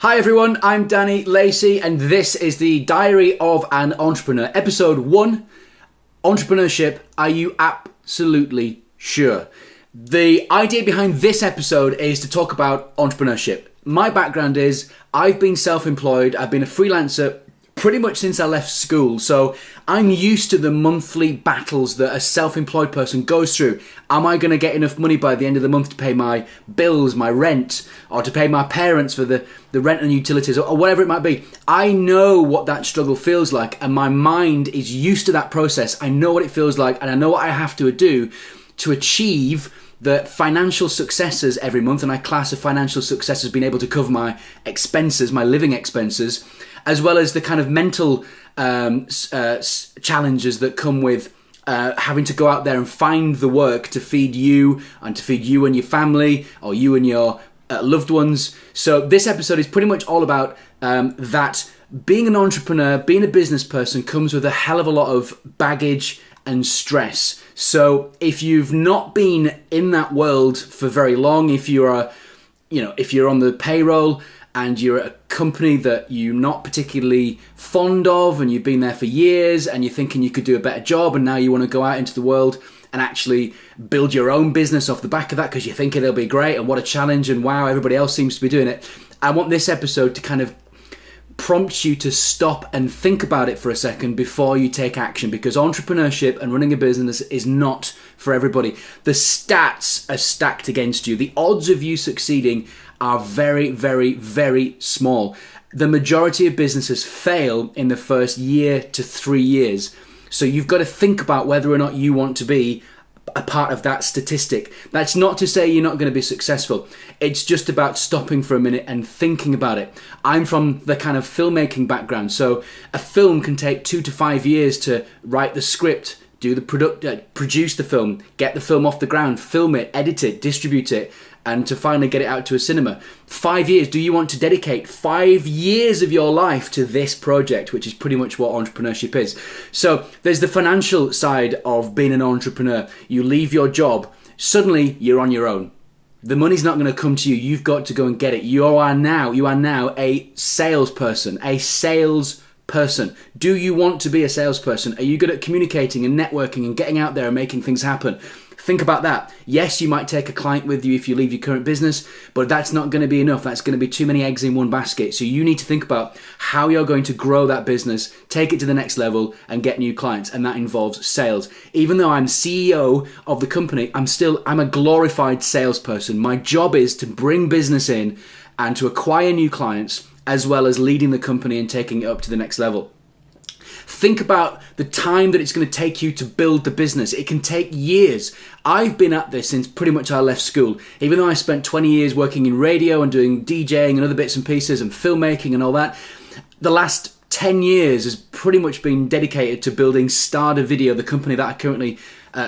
Hi everyone, I'm Danny Lacey and this is the Diary of an Entrepreneur. Episode 1, Entrepreneurship, are you absolutely sure? The idea behind this episode is to talk about entrepreneurship. My background is I've been self-employed, I've been a freelancer pretty much since I left school, so I'm used to the monthly battles that a self-employed person goes through. Am I going to get enough money by the end of the month to pay my bills, my rent, or to pay my parents for the rent and utilities, or whatever it might be? I know what that struggle feels like, and my mind is used to that process. I know what it feels like, and I know what I have to do to achieve the financial successes every month, and I class a financial success as being able to cover my expenses, my living expenses, as well as the kind of mental challenges that come with having to go out there and find the work to feed you and your family, or you and your loved ones. So this episode is pretty much all about that being an entrepreneur, being a business person comes with a hell of a lot of baggage and stress. So if you've not been in that world for very long, if you're on the payroll and you're at a company that you're not particularly fond of and you've been there for years and you're thinking you could do a better job, and now you want to go out into the world and actually build your own business off the back of that because you think it'll be great and what a challenge and wow, everybody else seems to be doing it. I want this episode to kind of prompt you to stop and think about it for a second before you take action, because entrepreneurship and running a business is not for everybody. The stats are stacked against you. The odds of you succeeding are very, very, very small. The majority of businesses fail in the first year to 3 years. So you've got to think about whether or not you want to be a part of that statistic. That's not to say you're not going to be successful. It's just about stopping for a minute and thinking about it. I'm from the kind of filmmaking background, so a film can take 2 to 5 years to write the script, do the produce the film, get the film off the ground, film it, edit it, distribute it, and to finally get it out to a cinema. 5 years. Do you want to dedicate 5 years of your life to this project, which is pretty much what entrepreneurship is? So there's the financial side of being an entrepreneur. You leave your job, suddenly you're on your own. The money's not going to come to you. You've got to go and get it. You are now a salesperson, Do you want to be a salesperson? Are you good at communicating and networking and getting out there and making things happen? Think about that. Yes, you might take a client with you if you leave your current business, but that's not going to be enough. That's going to be too many eggs in one basket. So you need to think about how you're going to grow that business, take it to the next level, and get new clients. And that involves sales. Even though I'm CEO of the company, I'm a glorified salesperson. My job is to bring business in and to acquire new clients, as well as leading the company and taking it up to the next level. Think about the time that it's going to take you to build the business. It can take years. I've been at this since pretty much I left school. Even though I spent 20 years working in radio and doing DJing and other bits and pieces and filmmaking and all that, the last 10 years has pretty much been dedicated to building Starder Video, the company that I currently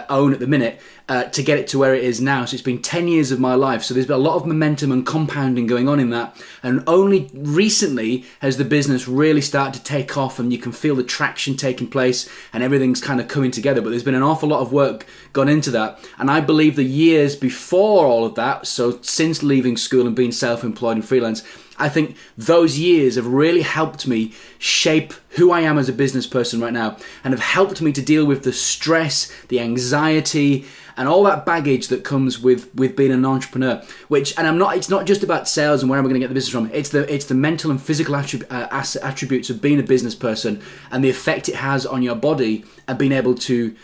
own at the minute, to get it to where it is now. So it's been 10 years of my life. So there's been a lot of momentum and compounding going on in that. And only recently has the business really started to take off, and you can feel the traction taking place and everything's kind of coming together. But there's been an awful lot of work gone into that. And I believe the years before all of that, so since leaving school and being self-employed and freelance, I think those years have really helped me shape who I am as a business person right now, and have helped me to deal with the stress, the anxiety, and all that baggage that comes with being an entrepreneur. It's not just about sales and where am I going to get the business from. It's the mental and physical attributes of being a business person and the effect it has on your body, and being able to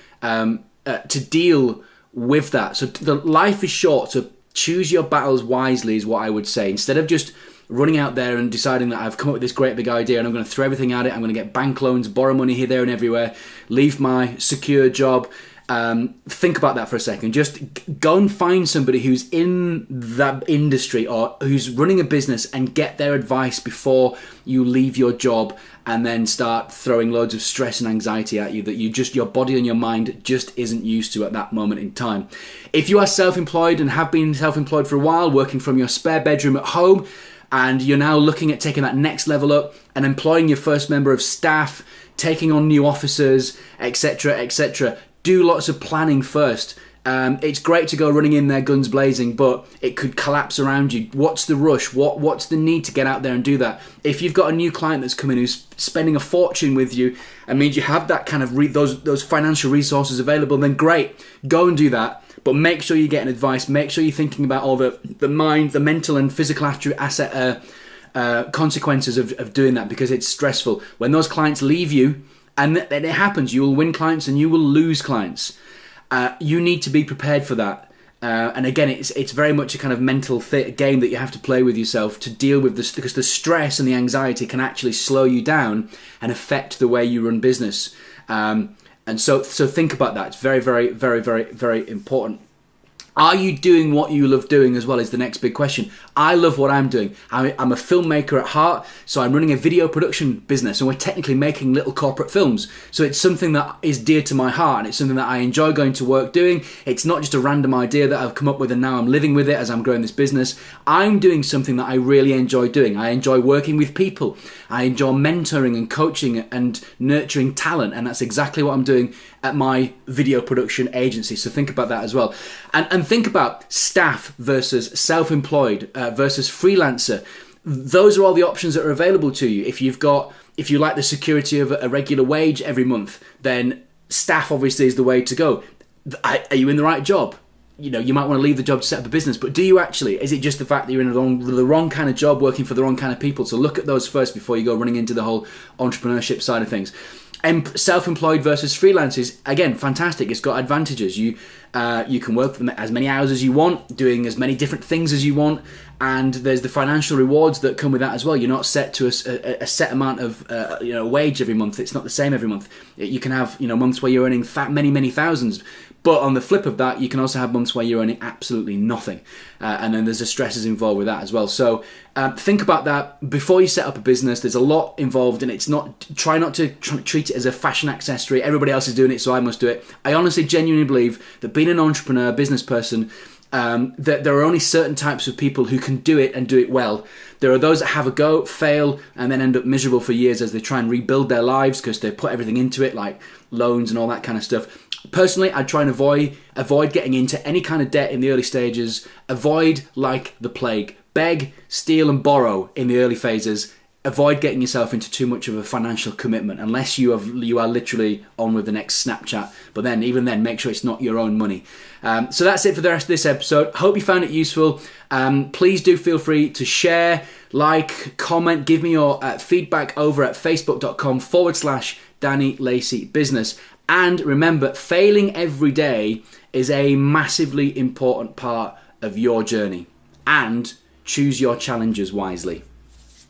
deal with that. So the life is short, so choose your battles wisely is what I would say. Instead of just running out there and deciding that I've come up with this great big idea and I'm going to throw everything at it, I'm going to get bank loans, borrow money here, there and everywhere, leave my secure job. Think about that for a second. Just go and find somebody who's in that industry or who's running a business and get their advice before you leave your job and then start throwing loads of stress and anxiety at you that your body and your mind just isn't used to at that moment in time. If you are self-employed and have been self-employed for a while, working from your spare bedroom at home, and you're now looking at taking that next level up and employing your first member of staff, taking on new officers, etc., etc., do lots of planning first. It's great to go running in there guns blazing, but it could collapse around you. What's the rush? What's the need to get out there and do that? If you've got a new client that's coming who's spending a fortune with you, and means you have that kind of those financial resources available, then great, go and do that. But make sure you're getting advice. Make sure you're thinking about all the mind, the mental and physical asset consequences of doing that, because it's stressful. When those clients leave you, and it happens, you will win clients and you will lose clients. You need to be prepared for that. And again, it's very much a kind of mental game that you have to play with yourself to deal with this, because the stress and the anxiety can actually slow you down and affect the way you run business. And so think about that. It's very, very, very, very, very important. Are you doing what you love doing as well is the next big question. I love what I'm doing. I'm a filmmaker at heart, so I'm running a video production business, and we're technically making little corporate films. So it's something that is dear to my heart, and it's something that I enjoy going to work doing. It's not just a random idea that I've come up with and now I'm living with it as I'm growing this business. I'm doing something that I really enjoy doing. I enjoy working with people. I enjoy mentoring and coaching and nurturing talent, and that's exactly what I'm doing at my video production agency. So think about that as well. And think about staff versus self-employed versus freelancer. Those are all the options that are available to you. If you like the security of a regular wage every month, then staff obviously is the way to go. Are you in the right job? You know, you might want to leave the job to set up a business, but do you actually? Is it just the fact that you're in the wrong kind of job, working for the wrong kind of people? So look at those first before you go running into the whole entrepreneurship side of things. And self-employed versus freelancers, again, fantastic. It's got advantages. You can work for as many hours as you want, doing as many different things as you want, and there's the financial rewards that come with that as well. You're not set to a set amount of wage every month. It's not the same every month. You can have months where you're earning many thousands, but on the flip of that, you can also have months where you're earning absolutely nothing, and then there's the stresses involved with that as well. So think about that before you set up a business. There's a lot involved, and it's not try not to treat it as a fashion accessory. Everybody else is doing it, so I must do it. I honestly, genuinely believe that being an entrepreneur, business person, that there are only certain types of people who can do it and do it well. There are those that have a go, fail, and then end up miserable for years as they try and rebuild their lives because they put everything into it, like loans and all that kind of stuff. Personally, I try and avoid getting into any kind of debt in the early stages. Avoid like the plague. Beg, steal, and borrow in the early phases. Avoid getting yourself into too much of a financial commitment unless you are literally on with the next Snapchat. But then, even then, make sure it's not your own money. So that's it for the rest of this episode. Hope you found it useful. Please do feel free to share, like, comment, give me your feedback over at facebook.com/Danny Lacey Business. And remember, failing every day is a massively important part of your journey. And choose your challenges wisely.